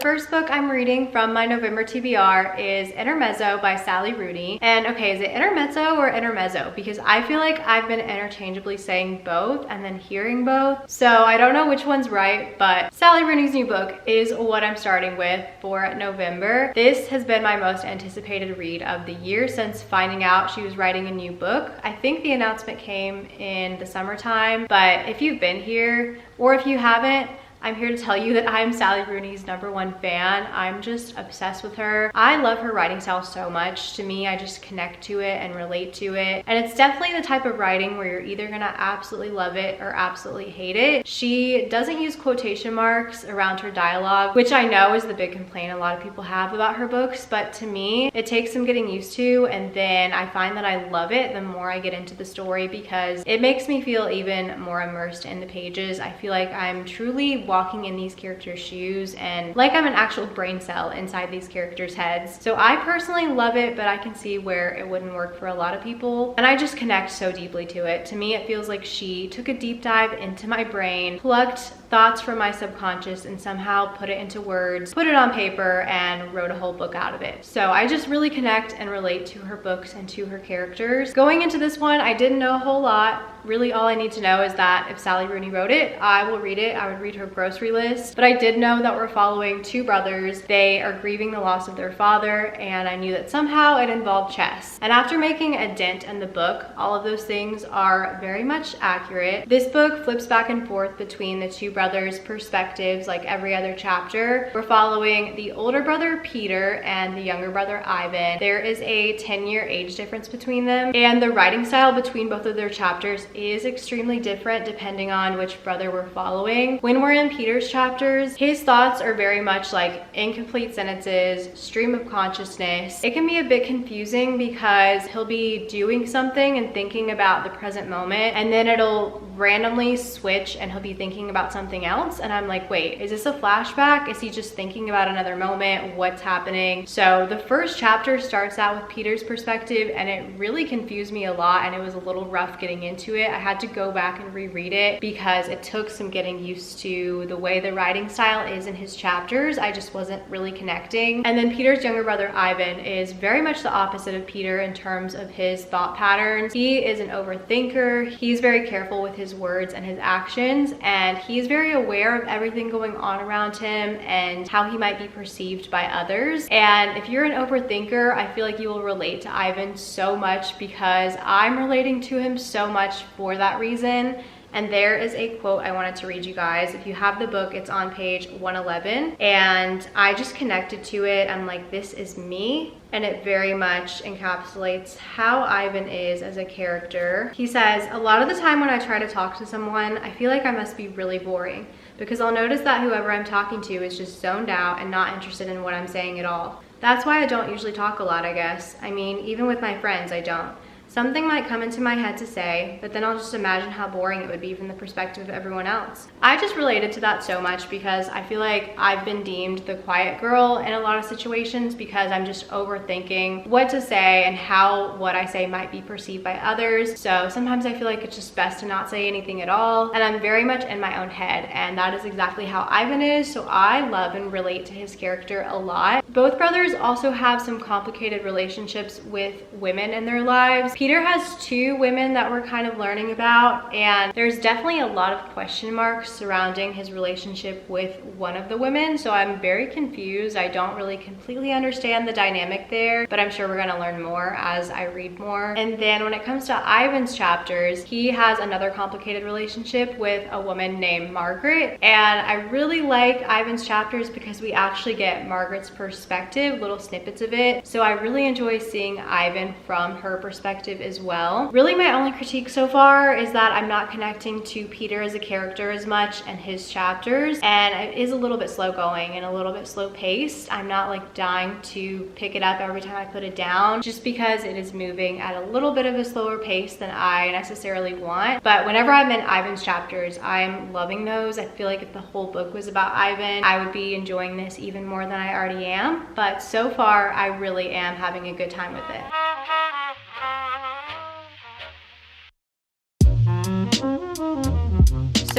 first book I'm reading from my November TBR is Intermezzo by Sally Rooney. And okay, is it Intermezzo or Intermezzo? Because I feel like I've been interchangeably saying both and then hearing both. So I don't know which one's right, but Sally Rooney's new book is what I'm starting with for November. This has been my most anticipated read of the year since finding out she was writing a new book. I think the announcement came in the summertime, but if you've been here or if you haven't, I'm here to tell you that I'm Sally Rooney's #1 fan. I'm just obsessed with her. I love her writing style so much. To me, I just connect to it and relate to it. And it's definitely the type of writing where you're either gonna absolutely love it or absolutely hate it. She doesn't use quotation marks around her dialogue, which I know is the big complaint a lot of people have about her books, but to me, it takes some getting used to, and then I find that I love it the more I get into the story because it makes me feel even more immersed in the pages. I feel like I'm truly walking in these characters' shoes and like I'm an actual brain cell inside these characters' heads. So I personally love it, but I can see where it wouldn't work for a lot of people. And I just connect so deeply to it. To me, it feels like she took a deep dive into my brain, plucked thoughts from my subconscious and somehow put it into words, put it on paper, and wrote a whole book out of it. So I just really connect and relate to her books and to her characters. Going into this one, I didn't know a whole lot. Really, all I need to know is that if Sally Rooney wrote it, I will read it. I would read her grocery list. But I did know that we're following two brothers. They are grieving the loss of their father, and I knew that somehow it involved chess. And after making a dent in the book, all of those things are very much accurate. This book flips back and forth between the two brothers' perspectives like every other chapter. We're following the older brother Peter and the younger brother Ivan. There is a 10-year age difference between them, and the writing style between both of their chapters is extremely different depending on which brother we're following. When we're in Peter's chapters, his thoughts are very much like incomplete sentences, stream of consciousness. It can be a bit confusing because he'll be doing something and thinking about the present moment, and then it'll randomly switch and he'll be thinking about something else, and I'm like, wait, is this a flashback? Is he just thinking about another moment? What's happening? So the first chapter starts out with Peter's perspective, and it really confused me a lot, and it was a little rough getting into it. I had to go back and reread it because it took some getting used to the way the writing style is in his chapters. I just wasn't really connecting. And then Peter's younger brother Ivan is very much the opposite of Peter in terms of his thought patterns. He is an overthinker. He's very careful with his words and his actions, and he's very aware of everything going on around him and how he might be perceived by others. And if you're an overthinker, I feel like you will relate to Ivan so much because I'm relating to him so much for that reason. And there is a quote I wanted to read you guys. If you have the book, it's on page 111. And I just connected to it. I'm like, this is me. And it very much encapsulates how Ivan is as a character. He says, a lot of the time when I try to talk to someone, I feel like I must be really boring because I'll notice that whoever I'm talking to is just zoned out and not interested in what I'm saying at all. That's why I don't usually talk a lot, I guess. I mean, even with my friends, I don't. Something might come into my head to say, but then I'll just imagine how boring it would be from the perspective of everyone else. I just related to that so much because I feel like I've been deemed the quiet girl in a lot of situations because I'm just overthinking what to say and how what I say might be perceived by others. So sometimes I feel like it's just best to not say anything at all. And I'm very much in my own head, and that is exactly how Ivan is. So I love and relate to his character a lot. Both brothers also have some complicated relationships with women in their lives. Peter has two women that we're kind of learning about, and there's definitely a lot of question marks surrounding his relationship with one of the women, so I'm very confused. I don't really completely understand the dynamic there, but I'm sure we're gonna learn more as I read more. And then when it comes to Ivan's chapters, he has another complicated relationship with a woman named Margaret, and I really like Ivan's chapters because we actually get Margaret's perspective, little snippets of it, so I really enjoy seeing Ivan from her perspective as well. Really, my only critique so far is that I'm not connecting to Peter as a character as much and his chapters, and it is a little bit slow going and a little bit slow paced. I'm not like dying to pick it up every time I put it down just because it is moving at a little bit of a slower pace than I necessarily want. But whenever I'm in Ivan's chapters, I'm loving those. I feel like if the whole book was about Ivan, I would be enjoying this even more than I already am. But so far, I really am having a good time with it.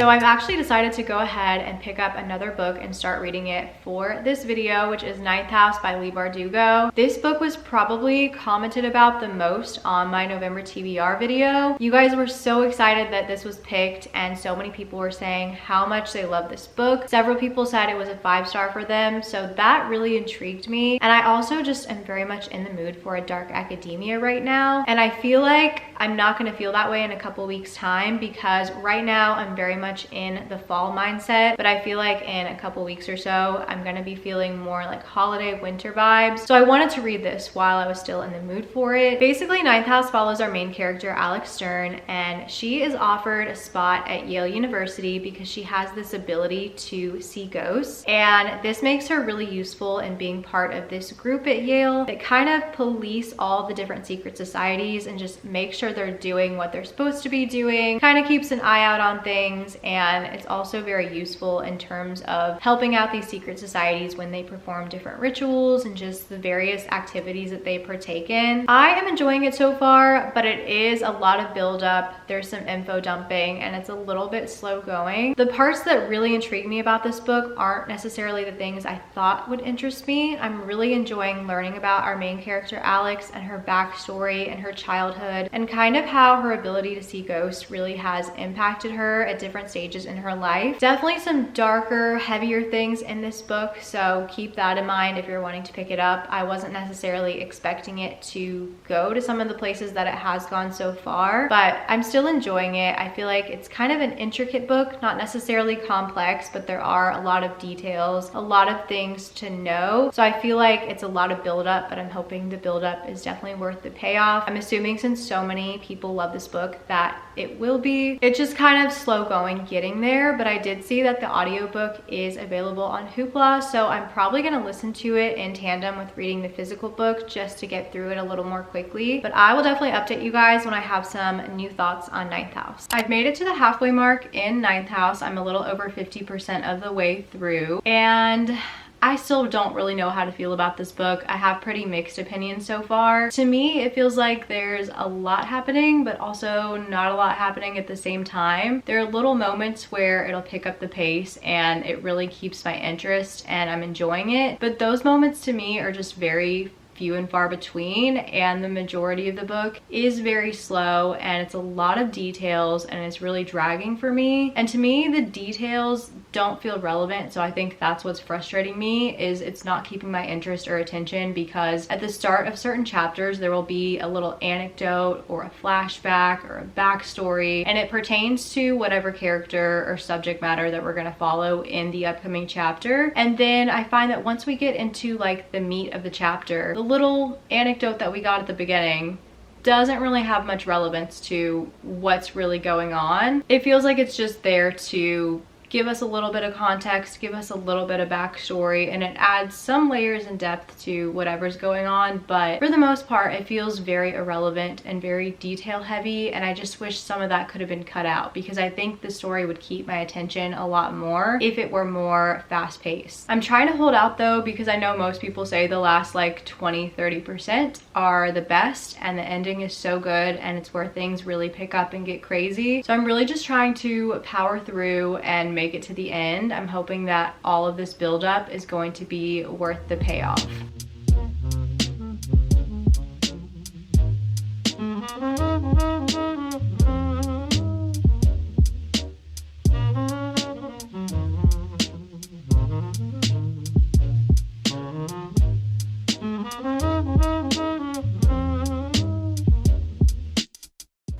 So I've actually decided to go ahead and pick up another book and start reading it for this video, which is Ninth House by Leigh Bardugo. This book was probably commented about the most on my November TBR video. You guys were so excited that this was picked, and so many people were saying how much they love this book. Several people said it was a 5-star for them, so that really intrigued me. And I also just am very much in the mood for a dark academia right now, and I feel like I'm not going to feel that way in a couple weeks time, because right now I'm very much in the fall mindset, but I feel like in a couple weeks or so I'm going to be feeling more like holiday winter vibes. So I wanted to read this while I was still in the mood for it. Basically, Ninth House follows our main character Alex Stern, and she is offered a spot at Yale University because she has this ability to see ghosts, and this makes her really useful in being part of this group at Yale that kind of police all the different secret societies and just make sure they're doing what they're supposed to be doing, kind of keeps an eye out on things. And it's also very useful in terms of helping out these secret societies when they perform different rituals and just the various activities that they partake in. I am enjoying it so far, but it is a lot of build up. There's some info dumping and it's a little bit slow going. The parts that really intrigue me about this book aren't necessarily the things I thought would interest me. I'm really enjoying learning about our main character Alex and her backstory and her childhood, and kind of how her ability to see ghosts really has impacted her at different stages in her life. Definitely some darker, heavier things in this book, so keep that in mind if you're wanting to pick it up. I wasn't necessarily expecting it to go to some of the places that it has gone so far, but I'm still enjoying it. I feel like it's kind of an intricate book, not necessarily complex, but there are a lot of details, a lot of things to know. So I feel like it's a lot of build up, but I'm hoping the build up is definitely worth the payoff. I'm assuming since so many people love this book that it will be. It's just kind of slow going getting there, but I did see that the audiobook is available on Hoopla, so I'm probably going to listen to it in tandem with reading the physical book just to get through it a little more quickly. But I will definitely update you guys when I have some new thoughts on Ninth House. I've made it to the halfway mark in Ninth House. I'm a little over 50% of the way through, and I still don't really know how to feel about this book. I have pretty mixed opinions so far. To me, it feels like there's a lot happening, but also not a lot happening at the same time. There are little moments where it'll pick up the pace and it really keeps my interest and I'm enjoying it. But those moments to me are just very few and far between, and the majority of the book is very slow and it's a lot of details and it's really dragging for me. And to me, the details don't feel relevant, so I think that's what's frustrating me, is it's not keeping my interest or attention, because at the start of certain chapters there will be a little anecdote or a flashback or a backstory, and it pertains to whatever character or subject matter that we're going to follow in the upcoming chapter. And then I find that once we get into like the meat of the chapter, the little anecdote that we got at the beginning doesn't really have much relevance to what's really going on. It feels like it's just there to give us a little bit of context, give us a little bit of backstory, and it adds some layers and depth to whatever's going on, but for the most part it feels very irrelevant and very detail heavy, and I just wish some of that could have been cut out, because I think the story would keep my attention a lot more if it were more fast-paced. I'm trying to hold out though, because I know most people say the last like 20-30% are the best and the ending is so good and it's where things really pick up and get crazy. So I'm really just trying to power through and make it to the end. I'm hoping that all of this buildup is going to be worth the payoff.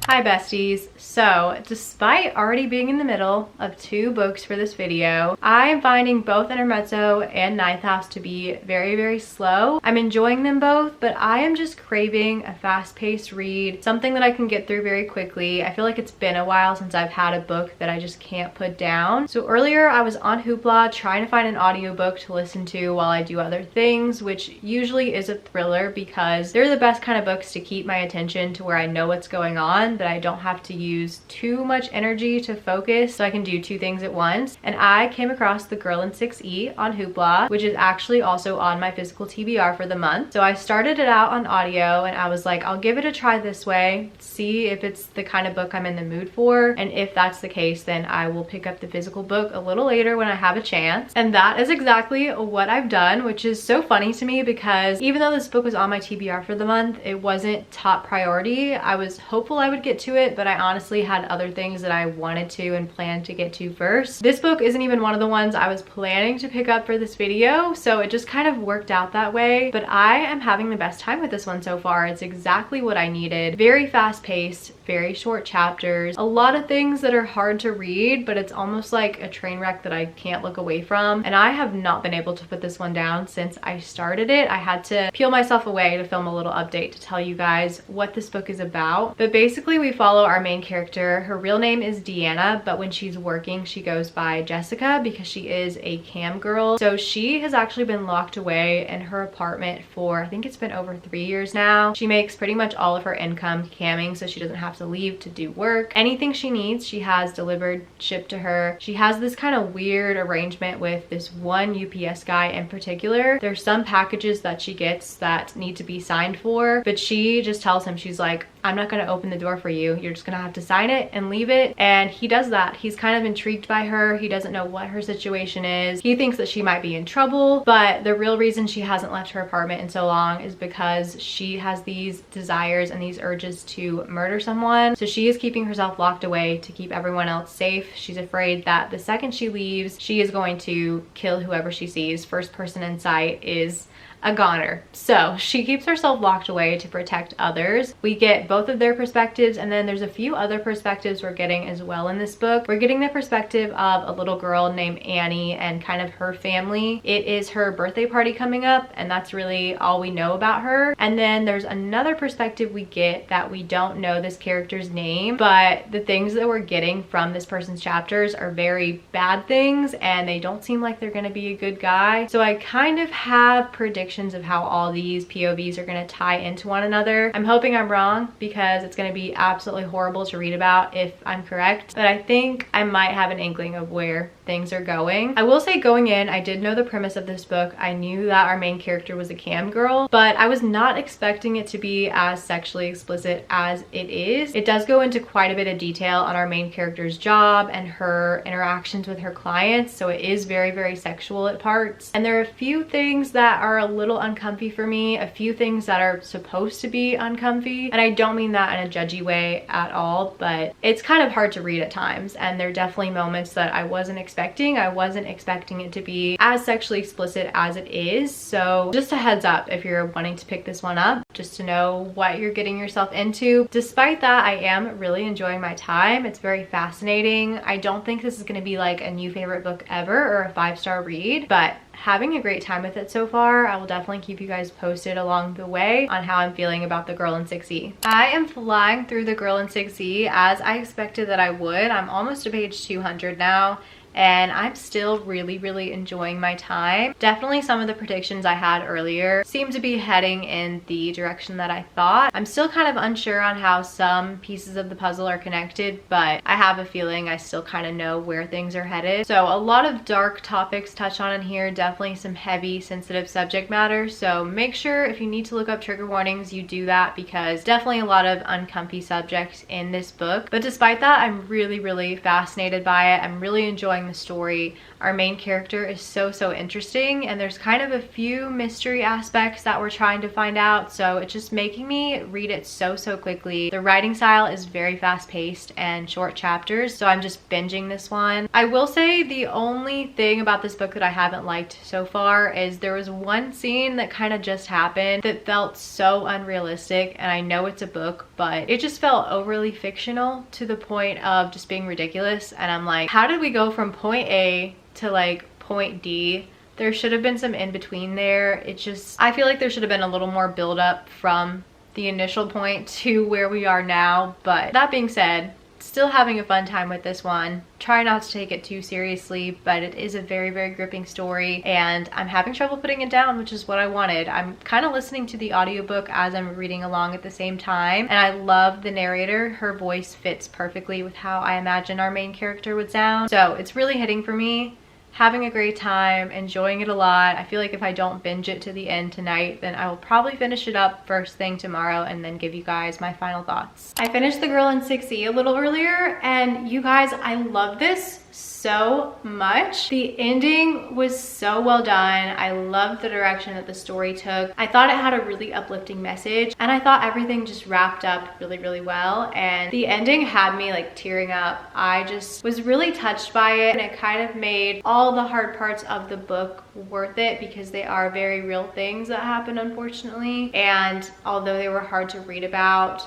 Hi besties. So despite already being in the middle of 2 books for this video, I'm finding both Intermezzo and Ninth House to be very, very slow. I'm enjoying them both, but I am just craving a fast-paced read, something that I can get through very quickly. I feel like it's been a while since I've had a book that I just can't put down. So earlier I was on Hoopla trying to find an audiobook to listen to while I do other things, which usually is a thriller because they're the best kind of books to keep my attention to where I know what's going on. that I don't have to use too much energy to focus, so I can do two things at once. And I came across The Girl in 6E on Hoopla, which is actually also on my physical TBR for the month. So I started it out on audio and I was like, I'll give it a try this way, see if it's the kind of book I'm in the mood for, and if that's the case, then I will pick up the physical book a little later when I have a chance. And that is exactly what I've done, which is so funny to me because even though this book was on my TBR for the month, it wasn't top priority. I was hopeful I would get to it, but I honestly had other things that I wanted to and planned to get to first. This book isn't even one of the ones I was planning to pick up for this video, so it just kind of worked out that way. But I am having the best time with this one so far. It's exactly what I needed. Very fast paced, very short chapters, a lot of things that are hard to read, but it's almost like a train wreck that I can't look away from. And I have not been able to put this one down since I started it. I had to peel myself away to film a little update to tell you guys what this book is about. But basically we follow our main character. Her real name is Deanna, but when she's working she goes by Jessica because she is a cam girl. So she has actually been locked away in her apartment for, I think it's been over 3 years now. She makes pretty much all of her income camming, so she doesn't have to leave to do work. Anything she needs she has delivered, shipped to her. She has this kind of weird arrangement with this one UPS guy in particular. There's some packages that she gets that need to be signed for, but she just tells him, she's like, I'm not going to open the door for you. You're just going to have to sign it and leave it. And he does that. He's kind of intrigued by her. He doesn't know what her situation is. He thinks that she might be in trouble, but the real reason she hasn't left her apartment in so long is because she has these desires and these urges to murder someone. So she is keeping herself locked away to keep everyone else safe. She's afraid that the second she leaves, she is going to kill whoever she sees. First person in sight is a goner. So she keeps herself locked away to protect others. We get both of their perspectives, and then there's a few other perspectives we're getting as well in this book. We're getting the perspective of a little girl named Annie and kind of her family. It is her birthday party coming up, and that's really all we know about her. And then there's another perspective we get that we don't know this character's name, but the things that we're getting from this person's chapters are very bad things, and they don't seem like they're gonna be a good guy. So I kind of have predictions of how all these POVs are going to tie into one another. I'm hoping I'm wrong because it's going to be absolutely horrible to read about if I'm correct, but I think I might have an inkling of where things are going. I will say going in, I did know the premise of this book. I knew that our main character was a cam girl, but I was not expecting it to be as sexually explicit as it is. It does go into quite a bit of detail on our main character's job and her interactions with her clients, so it is very, very sexual at parts. And there are a few things that are a little uncomfy for me, a few things that are supposed to be uncomfy, and I don't mean that in a judgy way at all, but it's kind of hard to read at times, and there are definitely moments that I wasn't expecting. I wasn't expecting it to be as sexually explicit as it is. So just a heads up if you're wanting to pick this one up, just to know what you're getting yourself into. Despite that, I am really enjoying my time. It's very fascinating. I don't think this is going to be like a new favorite book ever or a 5-star read, but having a great time with it so far. I will definitely keep you guys posted along the way on how I'm feeling about The Girl in 6E. I am flying through The Girl in 6E as I expected that I would. I'm almost to page 200 now, and I'm still really, really enjoying my time. Definitely some of the predictions I had earlier seem to be heading in the direction that I thought. I'm still kind of unsure on how some pieces of the puzzle are connected, but I have a feeling I still kind of know where things are headed. So a lot of dark topics touched on in here, definitely some heavy, sensitive subject matter. So make sure if you need to look up trigger warnings, you do that, because definitely a lot of uncomfy subjects in this book. But despite that, I'm really, really fascinated by it. I'm really enjoying the story. Our main character is so interesting, and there's kind of a few mystery aspects that we're trying to find out, so it's just making me read it so quickly. The writing style is very fast-paced and short chapters, so I'm just binging this one. I will say the only thing about this book that I haven't liked so far is there was one scene that kind of just happened that felt so unrealistic, and I know it's a book, but it just felt overly fictional to the point of just being ridiculous. And I'm like, how did we go from point A to like point D? There should have been some in between there. It just, I feel like there should have been a little more build up from the initial point to where we are now. But that being said, Still having a fun time with this one. Try not to take it too seriously, but it is a very, very gripping story, and I'm having trouble putting it down, which is what I wanted. I'm kind of listening to the audiobook as I'm reading along at the same time, and I love the narrator. Her voice fits perfectly with how I imagine our main character would sound. So it's really hitting for me. Having a great time, enjoying it a lot. I feel like if I don't binge it to the end tonight, then I will probably finish it up first thing tomorrow and then give you guys my final thoughts. I finished The Girl in 6E a little earlier, and you guys, I love this so much. The ending was so well done. I loved the direction that the story took. I thought it had a really uplifting message, and I thought everything just wrapped up really, really well. And the ending had me like tearing up. I just was really touched by it, and it kind of made all the hard parts of the book worth it, because they are very real things that happen, unfortunately. And although they were hard to read about,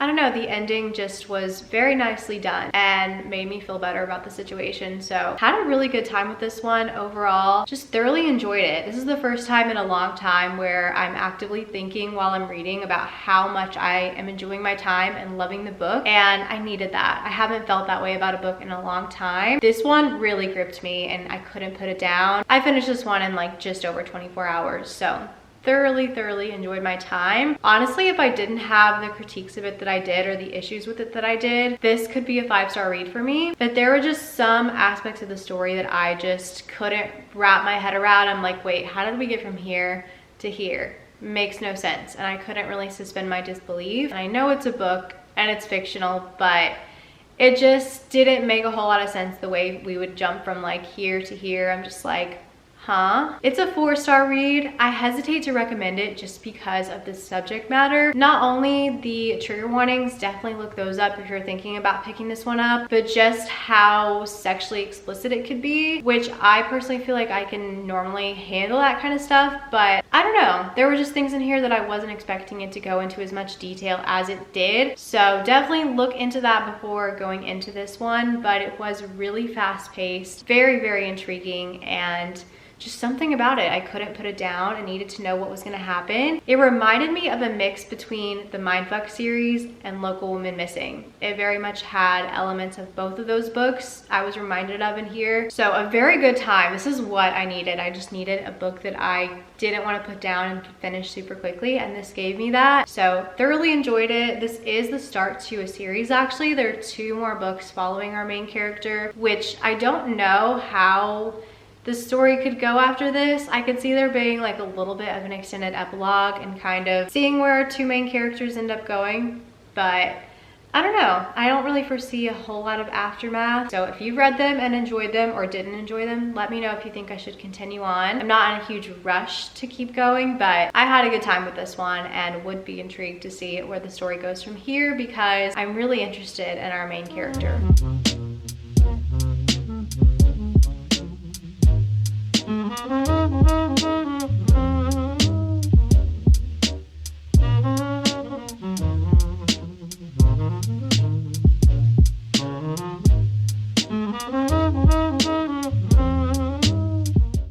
I don't know, the ending just was very nicely done and made me feel better about the situation. So had a really good time with this one overall. Just thoroughly enjoyed it. This is the first time in a long time where I'm actively thinking while I'm reading about how much I am enjoying my time and loving the book, and I needed that. I haven't felt that way about a book in a long time. This one really gripped me and I couldn't put it down. I finished this one in like just over 24 hours, so thoroughly enjoyed my time. Honestly, if I didn't have the critiques of it that I did, or the issues with it that I did, this could be a 5-star read for me. But there were just some aspects of the story that I just couldn't wrap my head around. I'm like, wait, how did we get from here to here? Makes no sense. And I couldn't really suspend my disbelief. And I know it's a book and it's fictional, but it just didn't make a whole lot of sense the way we would jump from like here to here. I'm just like, huh? It's a 4-star read. I hesitate to recommend it just because of the subject matter. Not only the trigger warnings, definitely look those up if you're thinking about picking this one up, but just how sexually explicit it could be, which I personally feel like I can normally handle that kind of stuff, but I don't know. There were just things in here that I wasn't expecting it to go into as much detail as it did. So definitely look into that before going into this one, but it was really fast-paced, very intriguing, and just something about it. I couldn't put it down. I needed to know what was gonna happen. It reminded me of a mix between the Mindfuck series and Local Women Missing. It very much had elements of both of those books I was reminded of in here. So a very good time. This is what I needed. I just needed a book that I didn't want to put down and finish super quickly, and this gave me that. So thoroughly enjoyed it. This is the start to a series actually. There are 2 more books following our main character, which I don't know how the story could go after this. I could see there being like a little bit of an extended epilogue and kind of seeing where our 2 main characters end up going, but I don't know. I don't really foresee a whole lot of aftermath. So if you've read them and enjoyed them or didn't enjoy them, let me know if you think I should continue on. I'm not in a huge rush to keep going, but I had a good time with this one and would be intrigued to see where the story goes from here, because I'm really interested in our main character.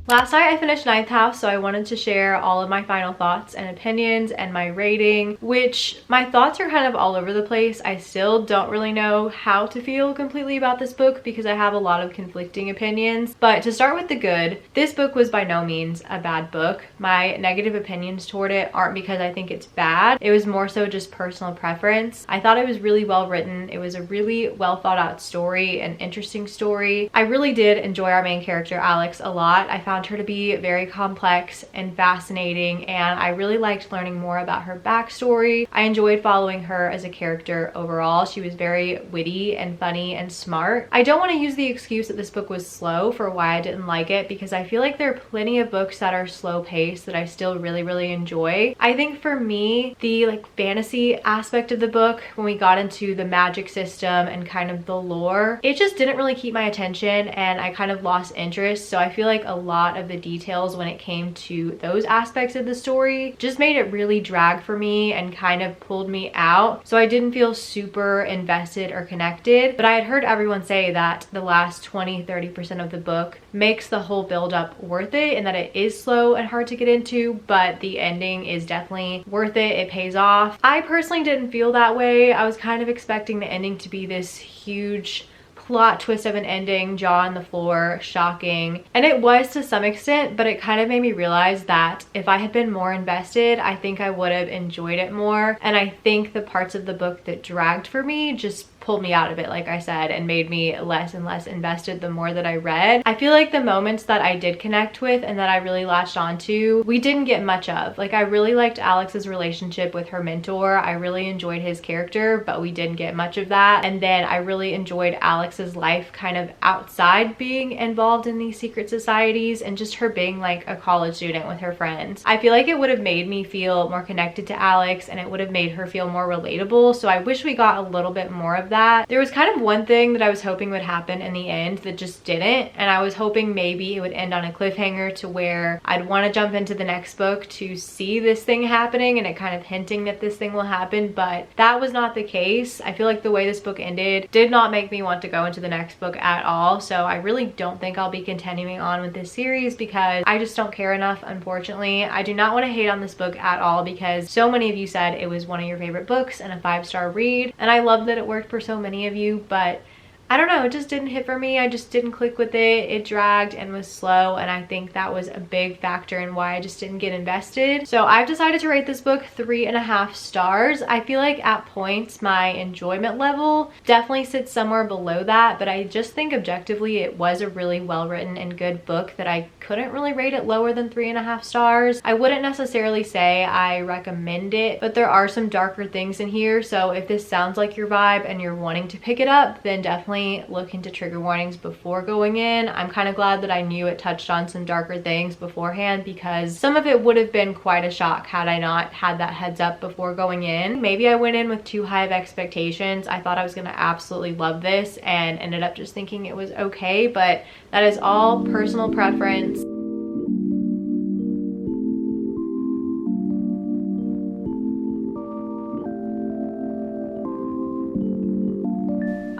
Last night I finished Ninth House, so I wanted to share all of my final thoughts and opinions and my rating, which my thoughts are kind of all over the place. I still don't really know how to feel completely about this book because I have a lot of conflicting opinions. But to start with the good, this book was by no means a bad book. My negative opinions toward it aren't because I think it's bad. It was more so just personal preference. I thought it was really well written. It was a really well thought out story, an interesting story. I really did enjoy our main character, Alex, a lot. I found her to be very complex and fascinating, and I really liked learning more about her backstory. I enjoyed following her as a character overall. She was very witty and funny and smart. I don't want to use the excuse that this book was slow for why I didn't like it, because I feel like there are plenty of books that are slow paced that I still really enjoy. I think for me, the like fantasy aspect of the book, when we got into the magic system and kind of the lore, it just didn't really keep my attention and I kind of lost interest. So I feel like a lot lot of the details when it came to those aspects of the story just made it really drag for me and kind of pulled me out. So I didn't feel super invested or connected, but I had heard everyone say that the last 20-30% of the book makes the whole build up worth it, and that it is slow and hard to get into, but the ending is definitely worth it. It pays off. I personally didn't feel that way. I was kind of expecting the ending to be this huge plot twist of an ending, jaw on the floor, shocking, and it was to some extent, but it kind of made me realize that if I had been more invested, I think I would have enjoyed it more. And I think the parts of the book that dragged for me just pulled me out of it, like I said, and made me less and less invested the more that I read. I feel like the moments that I did connect with and that I really latched onto, we didn't get much of. Like, I really liked Alex's relationship with her mentor. I really enjoyed his character, but we didn't get much of that. And then I really enjoyed Alex's life kind of outside being involved in these secret societies, and just her being like a college student with her friends. I feel like it would have made me feel more connected to Alex, and it would have made her feel more relatable. So I wish we got a little bit more of that. There was kind of one thing that I was hoping would happen in the end that just didn't, and I was hoping maybe it would end on a cliffhanger to where I'd want to jump into the next book to see this thing happening and it kind of hinting that this thing will happen, but that was not the case. I feel like the way this book ended did not make me want to go into the next book at all, so I really don't think I'll be continuing on with this series because I just don't care enough, unfortunately. I do not want to hate on this book at all because so many of you said it was one of your favorite books and a 5-star read, and I love that it worked for so many of you, but I don't know, it just didn't hit for me. I just didn't click with it. It dragged and was slow, and I think that was a big factor in why I just didn't get invested. So I've decided to rate this book 3.5 stars. I feel like at points my enjoyment level definitely sits somewhere below that, but I just think objectively it was a really well written and good book that I couldn't really rate it lower than 3.5 stars. I wouldn't necessarily say I recommend it, but there are some darker things in here, so if this sounds like your vibe and you're wanting to pick it up, then definitely look into trigger warnings before going in. I'm kind of glad that I knew it touched on some darker things beforehand because some of it would have been quite a shock had I not had that heads up before going in. Maybe I went in with too high of expectations. I thought I was going to absolutely love this and ended up just thinking it was okay, but that is all personal preference.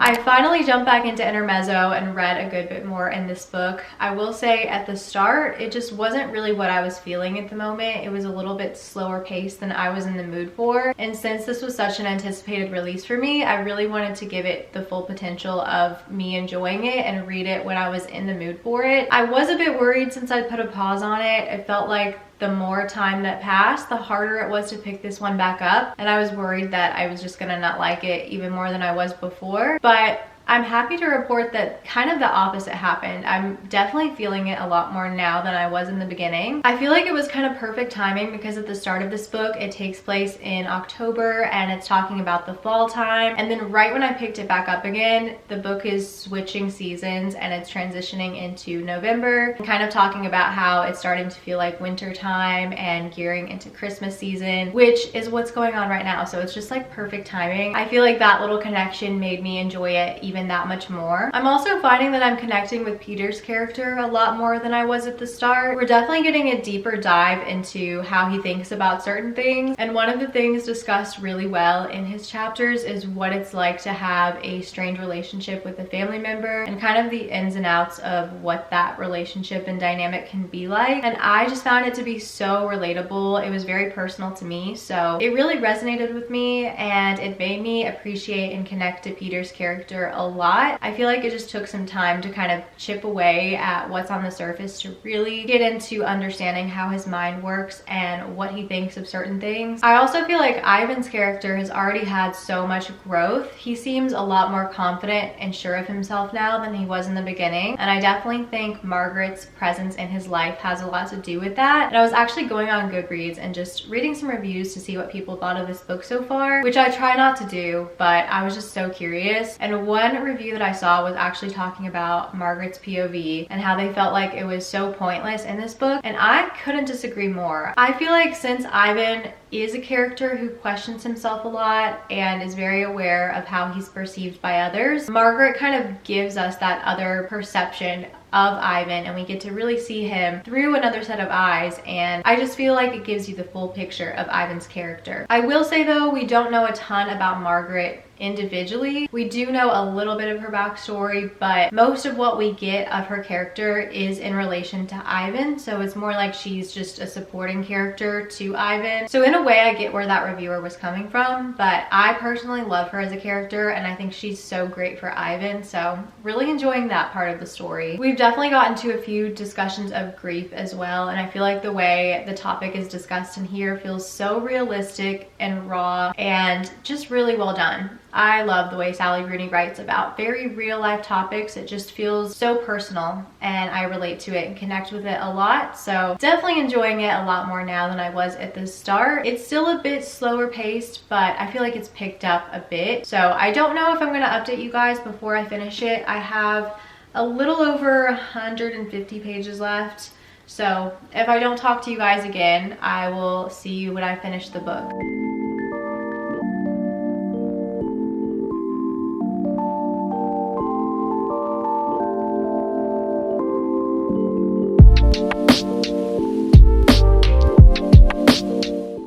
I finally jumped back into Intermezzo and read a good bit more in this book. I will say at the start, it just wasn't really what I was feeling at the moment. It was a little bit slower paced than I was in the mood for. And since this was such an anticipated release for me, I really wanted to give it the full potential of me enjoying it and read it when I was in the mood for it. I was a bit worried since I put a pause on it. It felt like the more time that passed, the harder it was to pick this one back up. And I was worried that I was just gonna not like it even more than I was before. But I'm happy to report that kind of the opposite happened. I'm definitely feeling it a lot more now than I was in the beginning. I feel like it was kind of perfect timing because at the start of this book, it takes place in October and it's talking about the fall time. And then right when I picked it back up again, the book is switching seasons and it's transitioning into November, and kind of talking about how it's starting to feel like winter time and gearing into Christmas season, which is what's going on right now. So it's just like perfect timing. I feel like that little connection made me enjoy it even that much more. I'm also finding that I'm connecting with Peter's character a lot more than I was at the start. We're definitely getting a deeper dive into how he thinks about certain things, and one of the things discussed really well in his chapters is what it's like to have a strained relationship with a family member and kind of the ins and outs of what that relationship and dynamic can be like. And I just found it to be so relatable. It was very personal to me, so it really resonated with me and it made me appreciate and connect to Peter's character a lot. I feel like it just took some time to kind of chip away at what's on the surface to really get into understanding how his mind works and what he thinks of certain things. I also feel like Ivan's character has already had so much growth. He seems a lot more confident and sure of himself now than he was in the beginning, and I definitely think Margaret's presence in his life has a lot to do with that. And I was actually going on Goodreads and just reading some reviews to see what people thought of this book so far, which I try not to do, but I was just so curious. And one review that I saw was actually talking about Margaret's POV and how they felt like it was so pointless in this book, and I couldn't disagree more. I feel like since Ivan is a character who questions himself a lot and is very aware of how he's perceived by others, Margaret kind of gives us that other perception of Ivan, and we get to really see him through another set of eyes, and I just feel like it gives you the full picture of Ivan's character. I will say though, we don't know a ton about Margaret individually. We do know a little bit of her backstory, but most of what we get of her character is in relation to Ivan, so it's more like she's just a supporting character to Ivan. So in a way, I get where that reviewer was coming from, but I personally love her as a character, and I think she's so great for Ivan, so really enjoying that part of the story. We've definitely gotten to a few discussions of grief as well, and I feel like the way the topic is discussed in here feels so realistic and raw and just really well done. I love the way Sally Rooney writes about very real life topics. It just feels so personal, and I relate to it and connect with it a lot. So definitely enjoying it a lot more now than I was at the start. It's still a bit slower paced, but I feel like it's picked up a bit. So I don't know if I'm gonna update you guys before I finish it. I have a little over 150 pages left. So if I don't talk to you guys again, I will see you when I finish the book.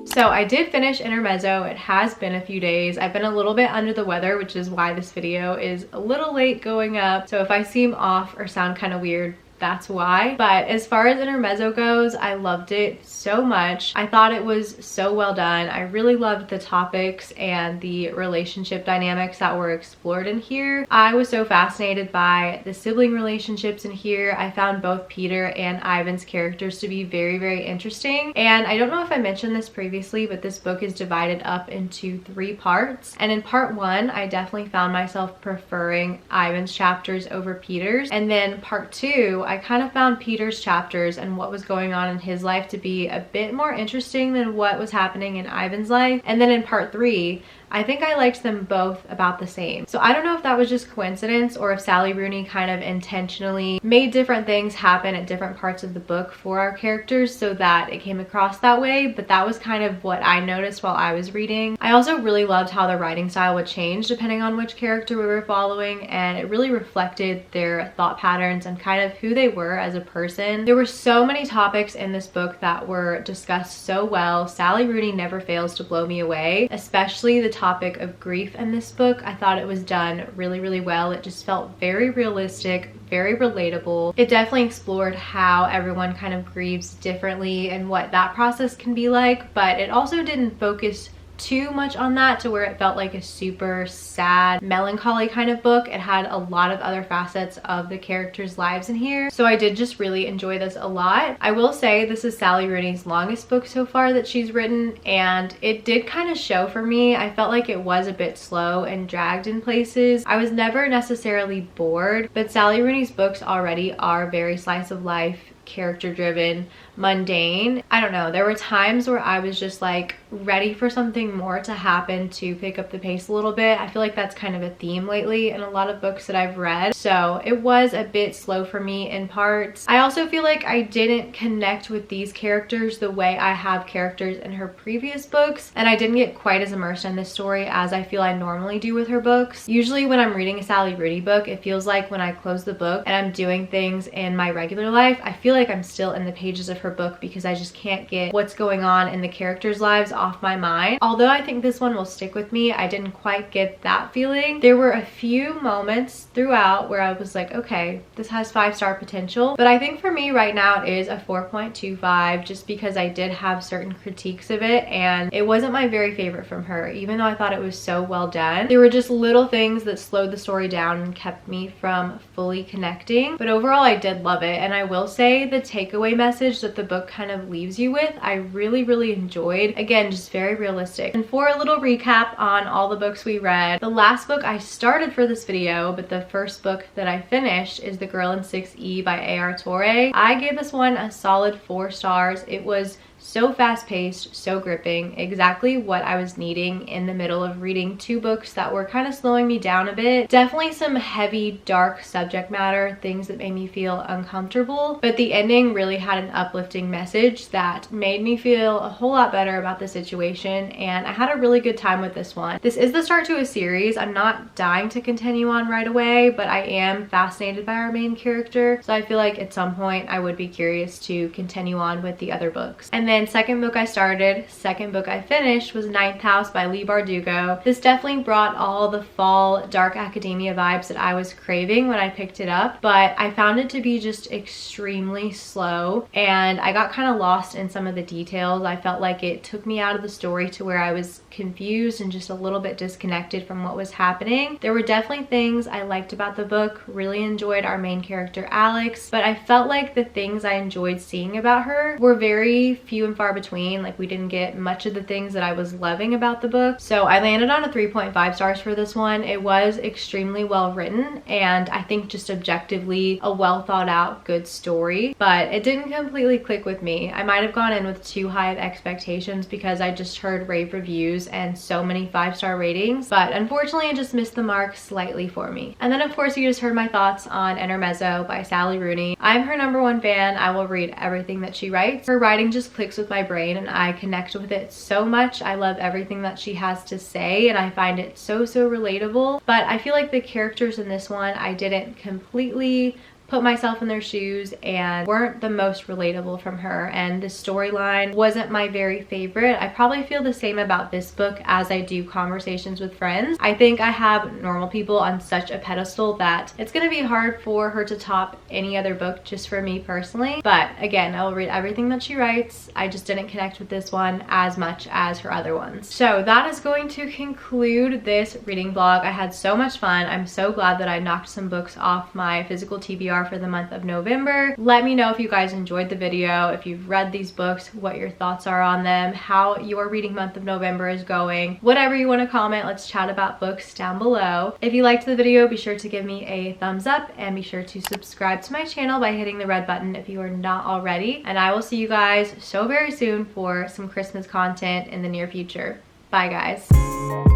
So I did finish Intermezzo. It has been a few days. I've been a little bit under the weather, which is why this video is a little late going up. So if I seem off or sound kind of weird, that's why. But as far as Intermezzo goes, I loved it so much. I thought it was so well done. I really loved the topics and the relationship dynamics that were explored in here. I was so fascinated by the sibling relationships in here. I found both Peter and Ivan's characters to be very, very interesting. And I don't know if I mentioned this previously, but this book is divided up into 3 parts. And in part 1, I definitely found myself preferring Ivan's chapters over Peter's. And then part 2, I kind of found Peter's chapters and what was going on in his life to be a bit more interesting than what was happening in Ivan's life. And then in part 3, I think I liked them both about the same. So I don't know if that was just coincidence or if Sally Rooney kind of intentionally made different things happen at different parts of the book for our characters so that it came across that way, but that was kind of what I noticed while I was reading. I also really loved how the writing style would change depending on which character we were following, and it really reflected their thought patterns and kind of who they were as a person. There were so many topics in this book that were discussed so well. Sally Rooney never fails to blow me away, especially the topic of grief in this book. I thought it was done really, really well. It just felt very realistic, very relatable. It definitely explored how everyone kind of grieves differently and what that process can be like, but it also didn't focus too much on that to where it felt like a super sad, melancholy kind of book. It had a lot of other facets of the characters' lives in here, so I did just really enjoy this a lot. I will say this is Sally Rooney's longest book so far that she's written, and it did kind of show for me. I felt like it was a bit slow and dragged in places. I was never necessarily bored, but Sally Rooney's books already are very slice of life, character driven, mundane. I don't know, there were times where I was just like ready for something more to happen to pick up the pace a little bit. I feel like that's kind of a theme lately in a lot of books that I've read, so it was a bit slow for me in parts. I also feel like I didn't connect with these characters the way I have characters in her previous books, and I didn't get quite as immersed in this story as I feel I normally do with her books. Usually when I'm reading a Sally Rooney book, it feels like when I close the book and I'm doing things in my regular life, I feel like I'm still in the pages of her book because I just can't get what's going on in the characters' lives off my mind. Although I think this one will stick with me, I didn't quite get that feeling. There were a few moments throughout where I was like, okay, this has 5-star potential, but I think for me right now it is a 4.25 just because I did have certain critiques of it and it wasn't my very favorite from her, even though I thought it was so well done. There were just little things that slowed the story down and kept me from fully connecting, but overall I did love it. And I will say the takeaway message that the book kind of leaves you with, I really, really enjoyed. Again, just very realistic. And for a little recap on all the books we read, the last book I started for this video, but the first book that I finished is The Girl in 6E by A.R. Torre. I gave this one a solid 4 stars. It was so fast-paced, so gripping, exactly what I was needing in the middle of reading 2 books that were kind of slowing me down a bit. Definitely some heavy, dark subject matter, things that made me feel uncomfortable, but the ending really had an uplifting message that made me feel a whole lot better about the situation, and I had a really good time with this one. This is the start to a series. I'm not dying to continue on right away, but I am fascinated by our main character, so I feel like at some point I would be curious to continue on with the other books. And then second book I started, second book I finished was Ninth House by Leigh Bardugo. This definitely brought all the fall dark academia vibes that I was craving when I picked it up, but I found it to be just extremely slow, and I got kind of lost in some of the details. I felt like it took me out of the story to where I was confused and just a little bit disconnected from what was happening. There were definitely things I liked about the book, really enjoyed our main character Alex, but I felt like the things I enjoyed seeing about her were very few and far between. Like, we didn't get much of the things that I was loving about the book. So I landed on a 3.5 stars for this one. It was extremely well written, and I think just objectively a well thought out good story, but it didn't completely click with me. I might have gone in with too high of expectations because I just heard rave reviews and so many 5-star ratings, but unfortunately it just missed the mark slightly for me. And then of course you just heard my thoughts on Intermezzo by Sally Rooney. I'm her #1 fan. I will read everything that she writes. Her writing just clicks with my brain and I connect with it so much. I love everything that she has to say and I find it so relatable, but I feel like the characters in this one I didn't completely put myself in their shoes and weren't the most relatable from her, and the storyline wasn't my very favorite. I probably feel the same about this book as I do Conversations with Friends. I think I have Normal People on such a pedestal that it's gonna be hard for her to top any other book just for me personally, but again, I will read everything that she writes. I just didn't connect with this one as much as her other ones. So that is going to conclude this reading vlog. I had so much fun. I'm so glad that I knocked some books off my physical TBR for the month of November. Let me know if you guys enjoyed the video, if you've read these books, what your thoughts are on them, how your reading month of November is going. Whatever you want to comment, let's chat about books down below. If you liked the video, be sure to give me a thumbs up and be sure to subscribe to my channel by hitting the red button if you are not already. And I will see you guys so very soon for some Christmas content in the near future. Bye guys.